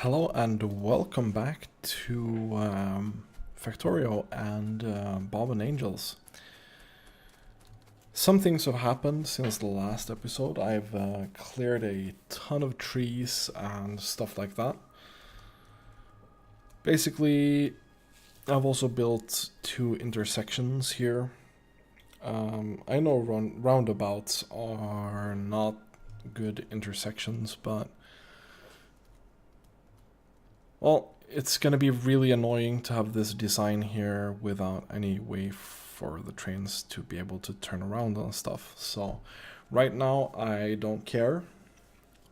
Hello and welcome back to Factorio and Bob and Angels. Some things have happened since the last episode. I've cleared a ton of trees and stuff like that. Basically, I've also built two intersections here. I know roundabouts are not good intersections, but well, it's gonna be really annoying to have this design here without any way for the trains to be able to turn around and stuff. So right now I don't care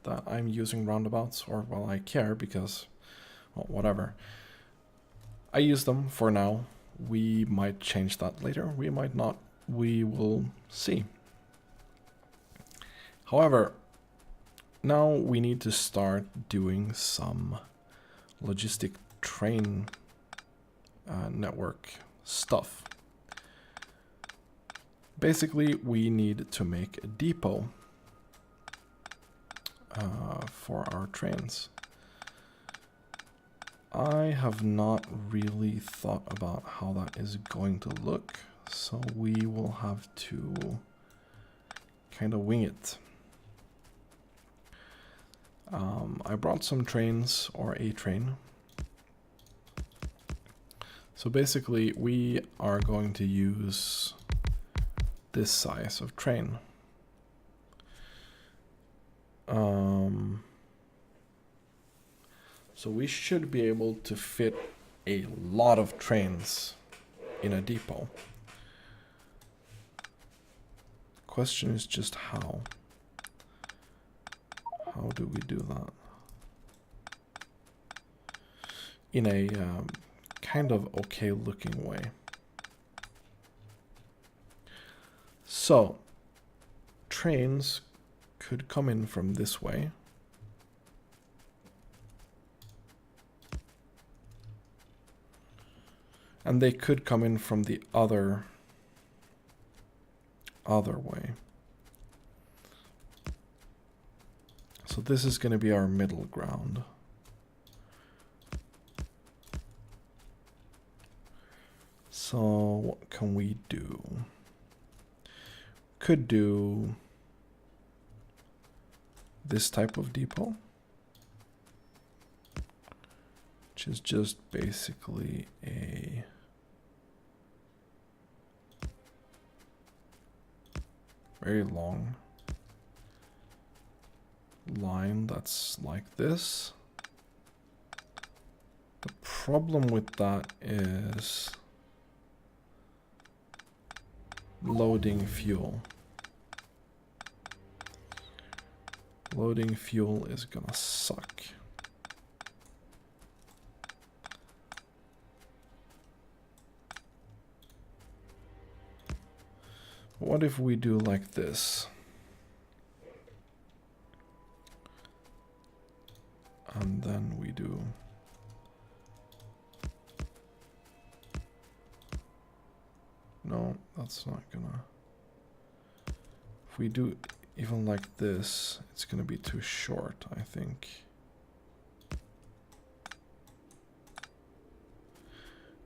that I'm using roundabouts, or well, I care because, well, whatever. I use them for now. We might change that later, we might not. We will see. However, now we need to start doing some logistic train network stuff. Basically, we need to make a depot for our trains. I have not really thought about how that is going to look, so we will have to kind of wing it. I brought some trains, or a train. So basically we are going to use this size of train. So we should be able to fit a lot of trains in a depot. Question is just how. How do we do that? In a kind of okay looking way. So, trains could come in from this way. And they could come in from the other way. So this is going to be our middle ground. So what can we do? Could do this type of depot, which is just basically a very long line that's like this. The problem with that is loading fuel. Loading fuel is gonna suck. What if we do like this? And then we do no, that's not gonna. If we do even like this, it's gonna be too short, I think.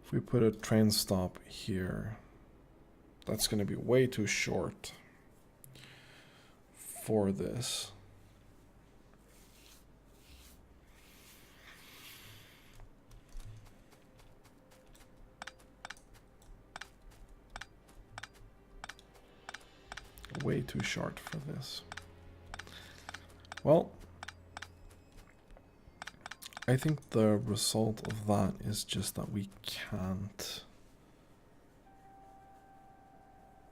If we put a train stop here, that's gonna be way too short for this. Way too short for this. Well, I think the result of that is just that we can't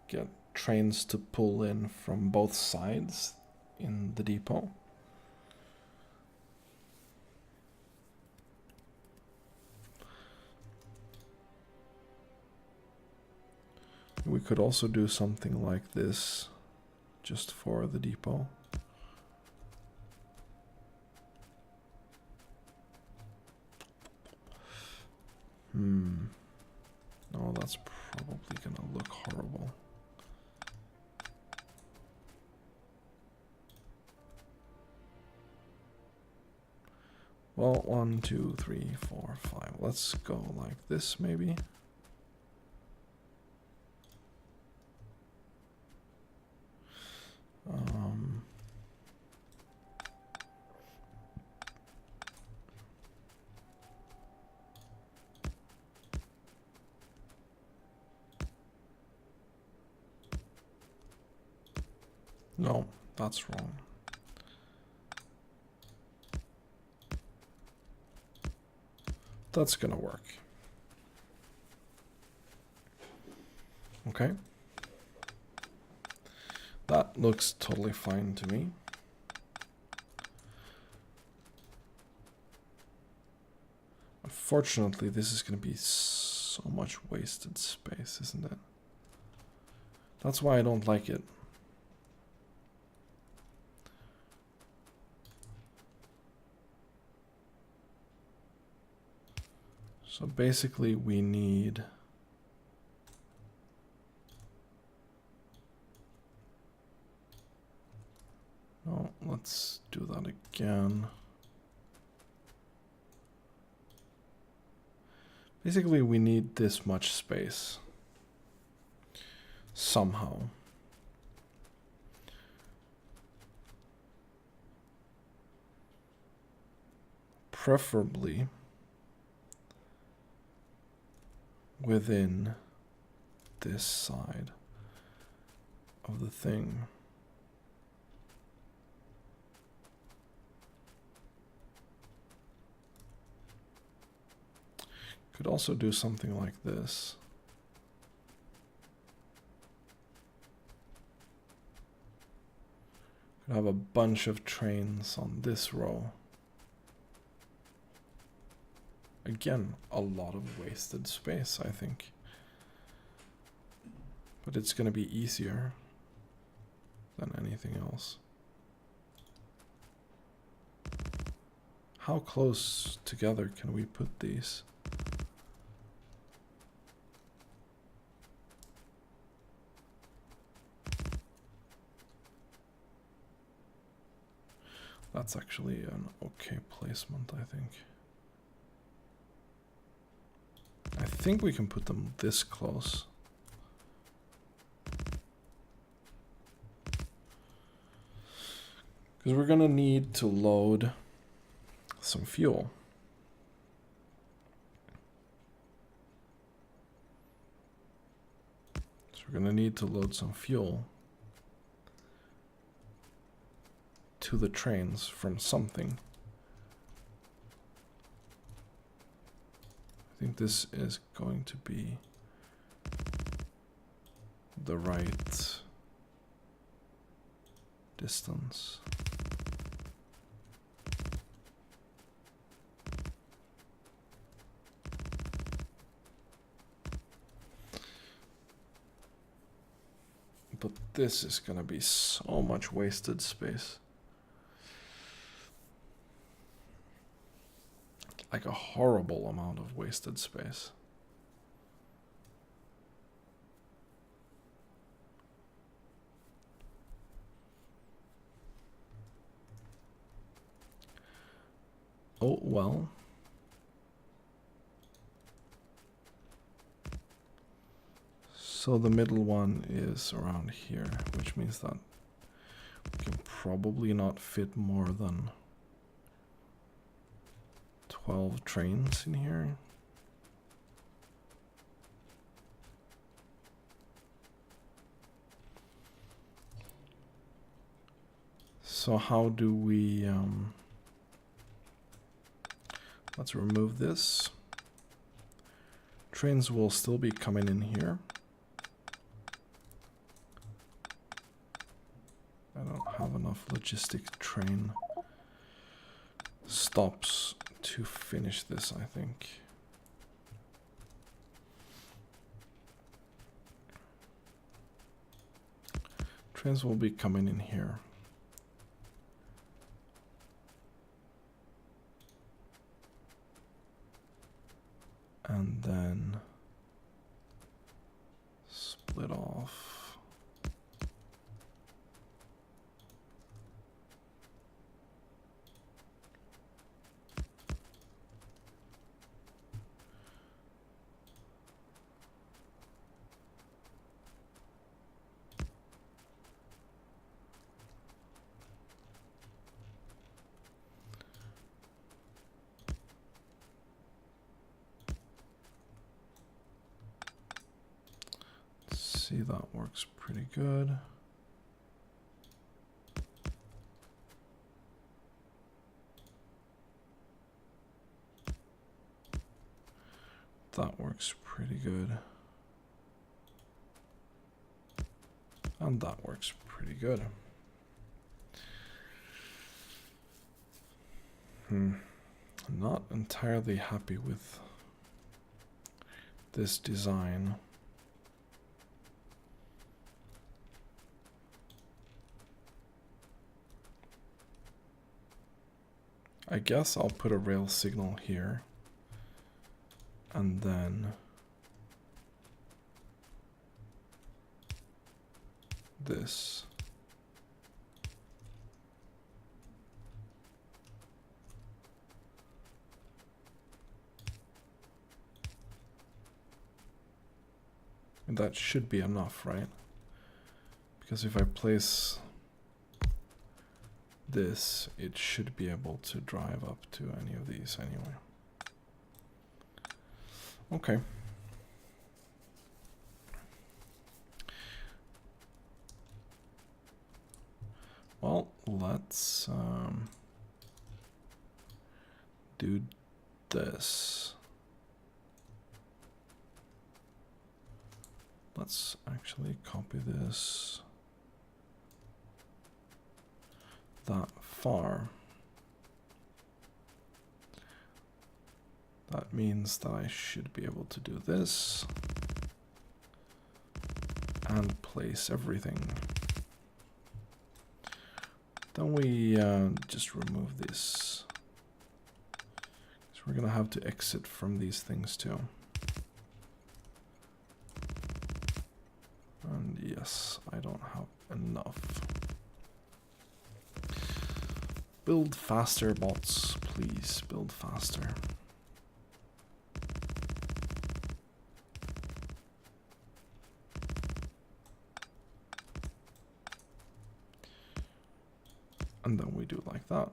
get trains to pull in from both sides in the depot. We could also do something like this just for the depot. No, that's probably gonna look horrible. Well, 1, 2, 3, 4, 5. Let's go like this, maybe. No, that's wrong. That's gonna work. Okay. That looks totally fine to me. Unfortunately, this is gonna be so much wasted space, isn't it? That's why I don't like it. So basically we need no, let's do that again. Basically we need this much space somehow. Preferably within this side of the thing. Could also do something like this. Could have a bunch of trains on this row. Again, a lot of wasted space, I think. But it's going to be easier than anything else. How close together can we put these? That's actually an okay placement, I think. I think we can put them this close. Because we're gonna need to load some fuel. So we're gonna need to load some fuel to the trains from something. I think this is going to be the right distance. But this is gonna be so much wasted space. Like a horrible amount of wasted space. Oh, well. So the middle one is around here, which means that we can probably not fit more than 12 trains in here. So how do we, let's remove this. Trains will still be coming in here. I don't have enough logistic train stops to finish this, I think. Trains will be coming in here. And then split off. see, that works pretty good. That works pretty good. And that works pretty good. I'm not entirely happy with this design. I guess I'll put a rail signal here, and then this. And that should be enough, right? Because if I place this, it should be able to drive up to any of these anyway. Okay. Well, let's do this. Let's actually copy this that far. That means that I should be able to do this and place everything. Then we just remove this. So we're gonna have to exit from these things too. And yes, I don't have enough. Build faster, bots, please build faster. And then we do it like that.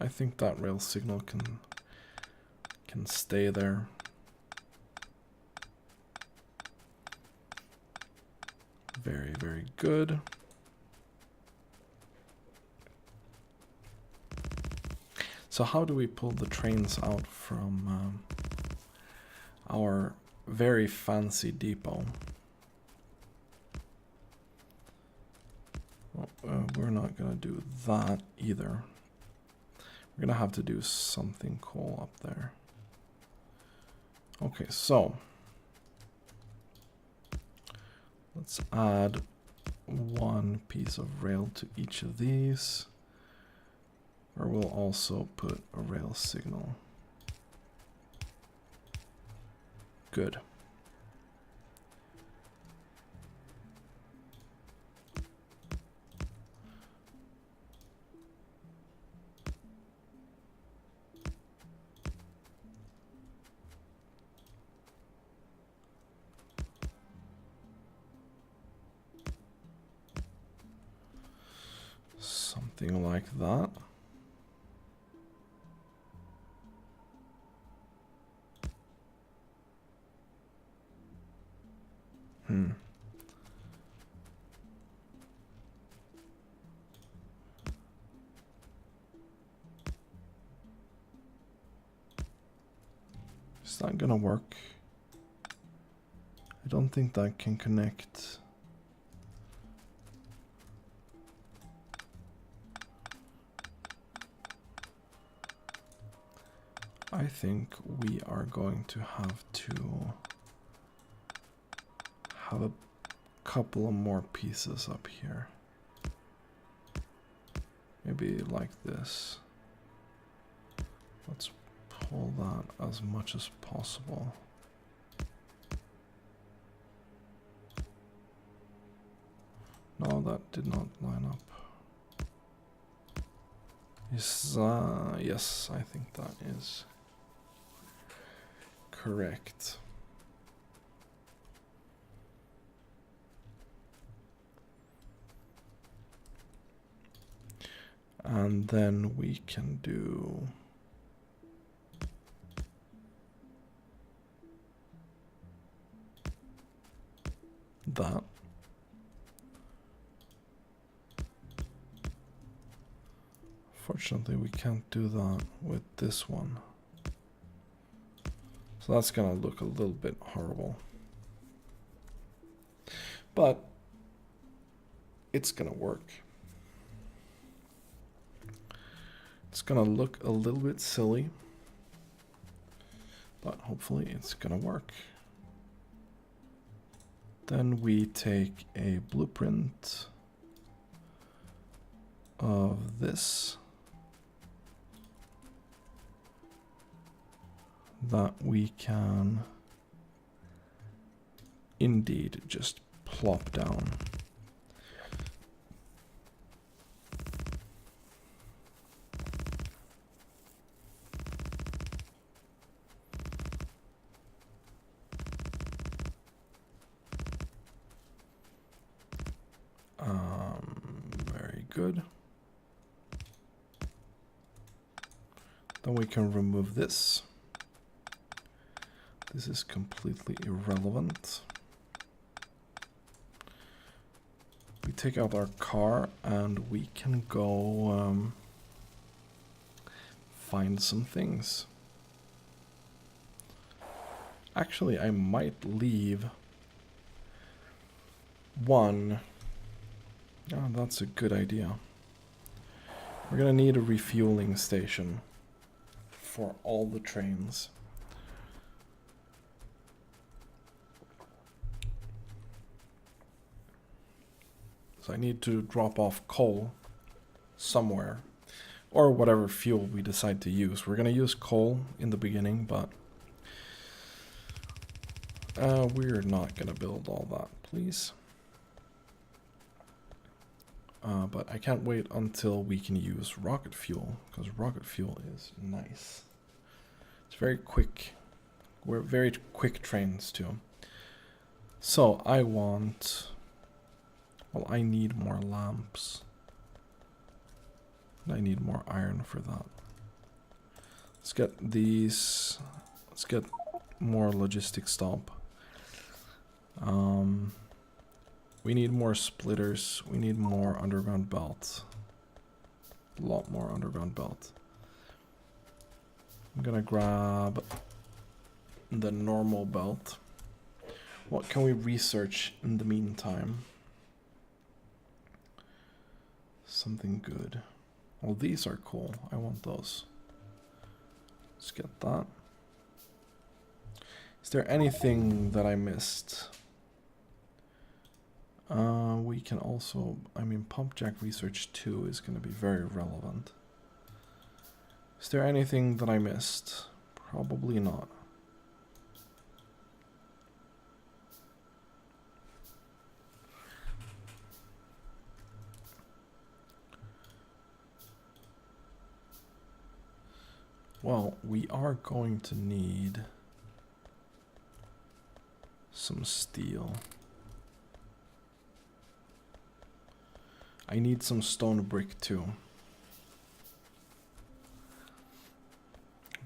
I think that rail signal can stay there. Very, very good. So how do we pull the trains out from our very fancy depot? Well, we're not gonna do that either. We're gonna have to do something cool up there. Okay, so let's add one piece of rail to each of these, where we'll also put a rail signal. Good. Something like that. It's not gonna work. I don't think that can connect. I think we are going to have a couple of more pieces up here. Maybe like this. Let's pull that as much as possible. No, that did not line up. Yes, I think that is correct. And then we can do that. Fortunately, we can't do that with this one. So that's gonna look a little bit horrible. But it's gonna work. It's gonna look a little bit silly, but hopefully it's gonna work. Then we take a blueprint of this that we can indeed just plop down. Very good. Then we can remove this. This is completely irrelevant. We take out our car and we can go find some things. Actually, I might leave one. Oh, that's a good idea. We're gonna need a refueling station for all the trains. So I need to drop off coal somewhere, or whatever fuel we decide to use. We're gonna use coal in the beginning, but we're not gonna build all that, please. But I can't wait until we can use rocket fuel, because rocket fuel is nice. It's very quick. We're very quick trains too. So I want, well, I need more lamps. I need more iron for that. Let's get these. Let's get more logistic stop. We need more splitters. We need more underground belt. A lot more underground belt. I'm gonna grab the normal belt. What can we research in the meantime? Something good. Well, these are cool. I want those. Let's get that. Is there anything that I missed? We can also, I mean, pump jack research 2 is going to be very relevant. Is there anything that I missed? Probably not. Well, we are going to need some steel. I need some stone brick too.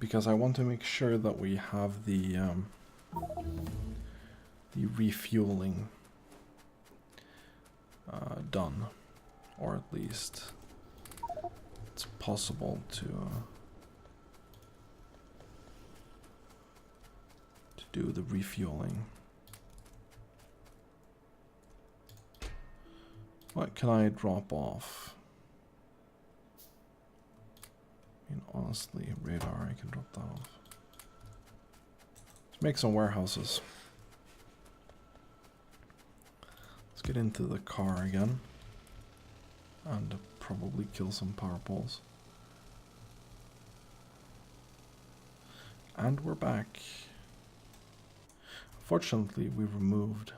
Because I want to make sure that we have the refueling done. Or at least it's possible to do the refueling. What can I drop off? I mean, honestly, radar, I can drop that off. Let's make some warehouses. Let's get into the car again. And probably kill some power poles. And we're back. Fortunately, we removed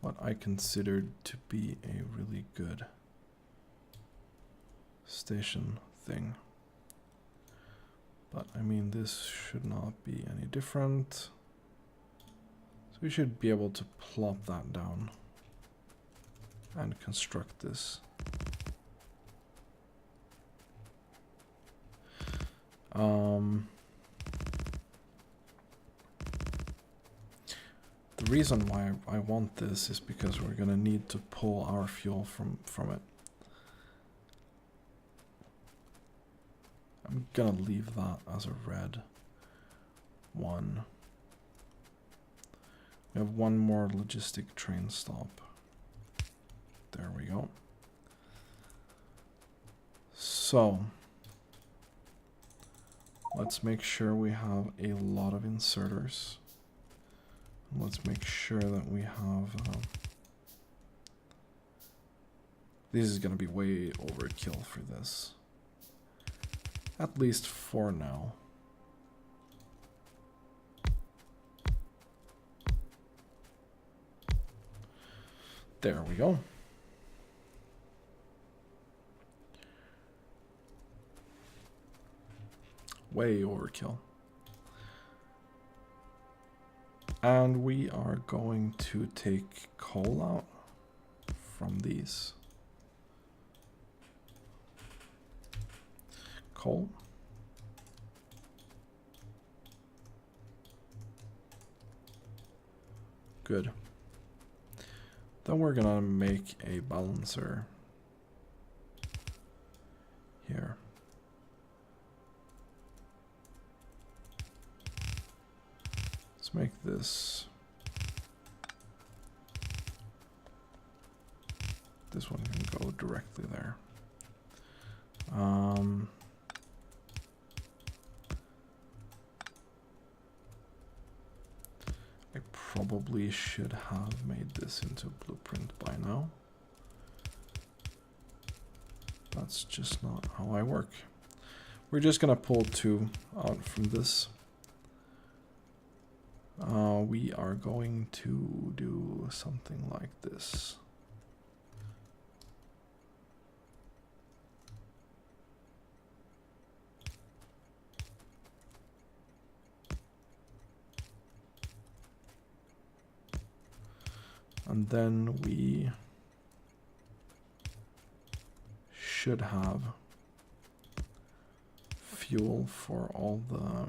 what I considered to be a really good station thing. But I mean, this should not be any different. So we should be able to plop that down and construct this. The reason why I want this is because we're gonna need to pull our fuel from it. I'm gonna leave that as a red one. We have one more logistic train stop. There we go. So let's make sure we have a lot of inserters. Let's make sure that we have... this is going to be way overkill for this. At least for now. There we go. Way overkill. And we are going to take coal out from these. Coal. Good. Then we're gonna make a balancer here. Let's make this. This one can go directly there. I probably should have made this into a blueprint by now. That's just not how I work. We're just gonna pull 2 out from this. We are going to do something like this. And then we should have fuel for all the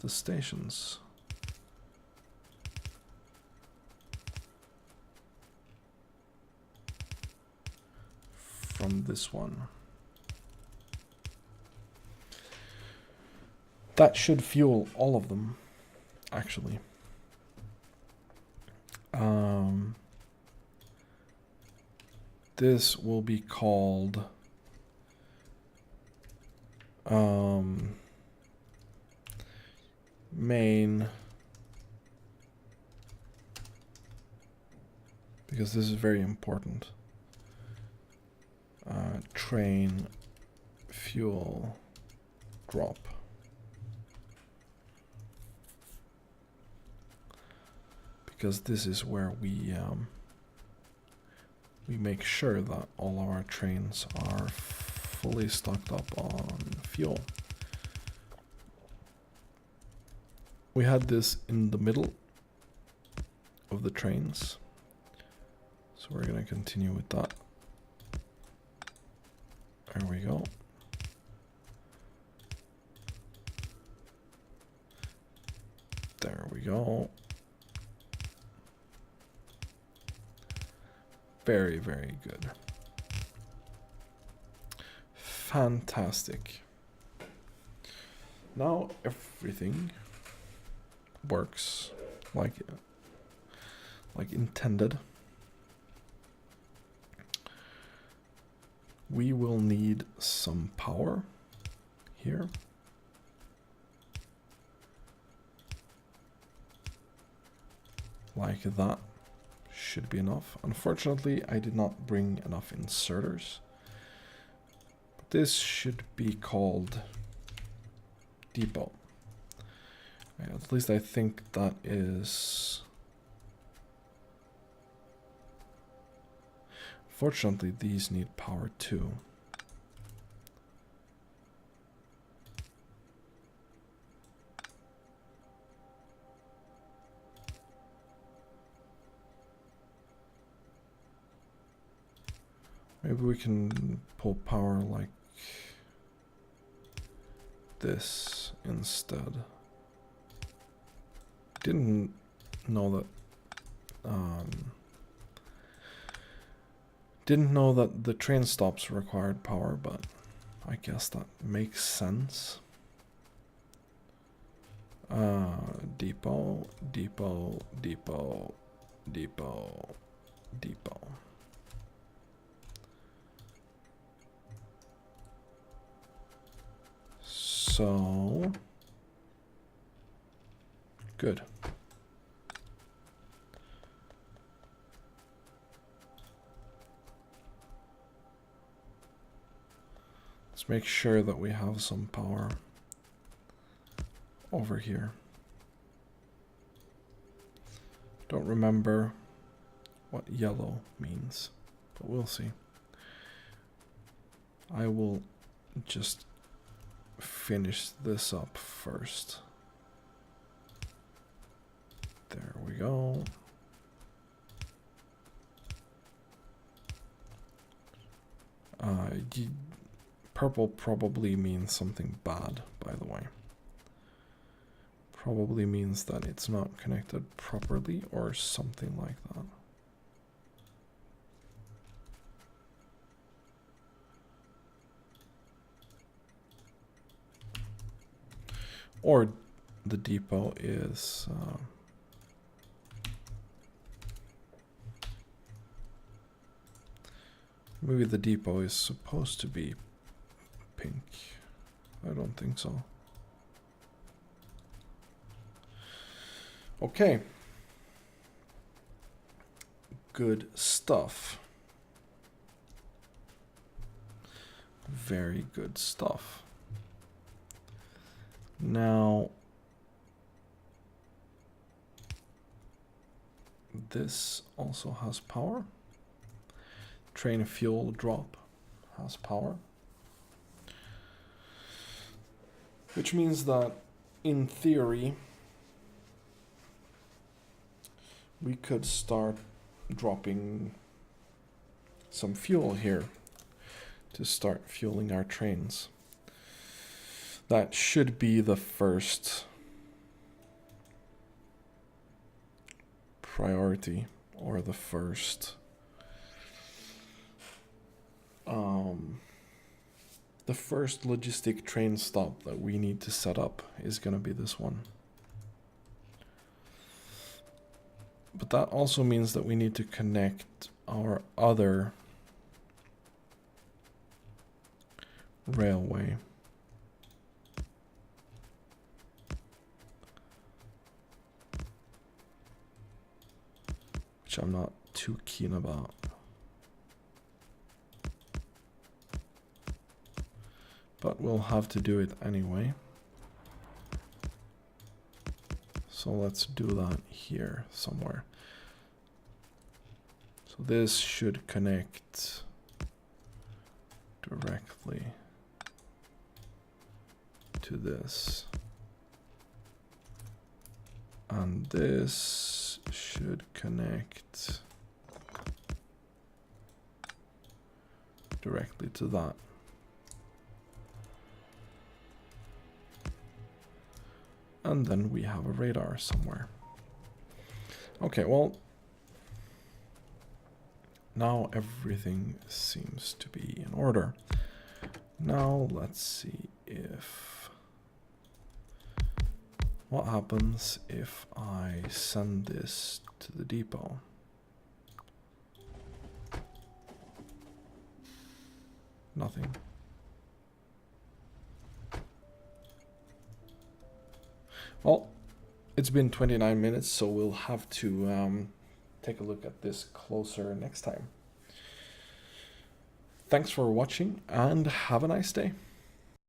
stations. From this one. That should fuel all of them, actually. This will be called main, because this is very important. Train fuel drop. Because this is where we make sure that all of our trains are fully stocked up on fuel. We had this in the middle of the trains, so we're going to continue with that. There we go. There we go. Very, very good. Fantastic. Now everything works like intended. We will need some power here. Like that. Should be enough. Unfortunately, I did not bring enough inserters. But this should be called depot. At least I think that is... Fortunately, these need power too. Maybe we can pull power like this instead. Didn't know that the train stops required power, but I guess that makes sense. Depot, depot, depot, depot, depot. So good. Let's make sure that we have some power over here. Don't remember what yellow means, but we'll see. I will just finish this up first. There we go. Purple probably means something bad, by the way. Probably means that it's not connected properly or something like that. Or the depot is maybe the depot is supposed to be pink. I don't think so. Okay. Good stuff. Very good stuff. Now, this also has power. Train fuel drop has power. Which means that, in theory, we could start dropping some fuel here to start fueling our trains. That should be the first priority, or the first logistic train stop that we need to set up is gonna be this one. But that also means that we need to connect our other railway. Which I'm not too keen about. But we'll have to do it anyway. So let's do that here somewhere. So this should connect directly to this. And this should connect directly to that. And then we have a radar somewhere. Okay, well, now everything seems to be in order. Now let's see what happens if I send this to the depot. Nothing. Well, it's been 29 minutes, so we'll have to take a look at this closer next time. Thanks for watching, and have a nice day.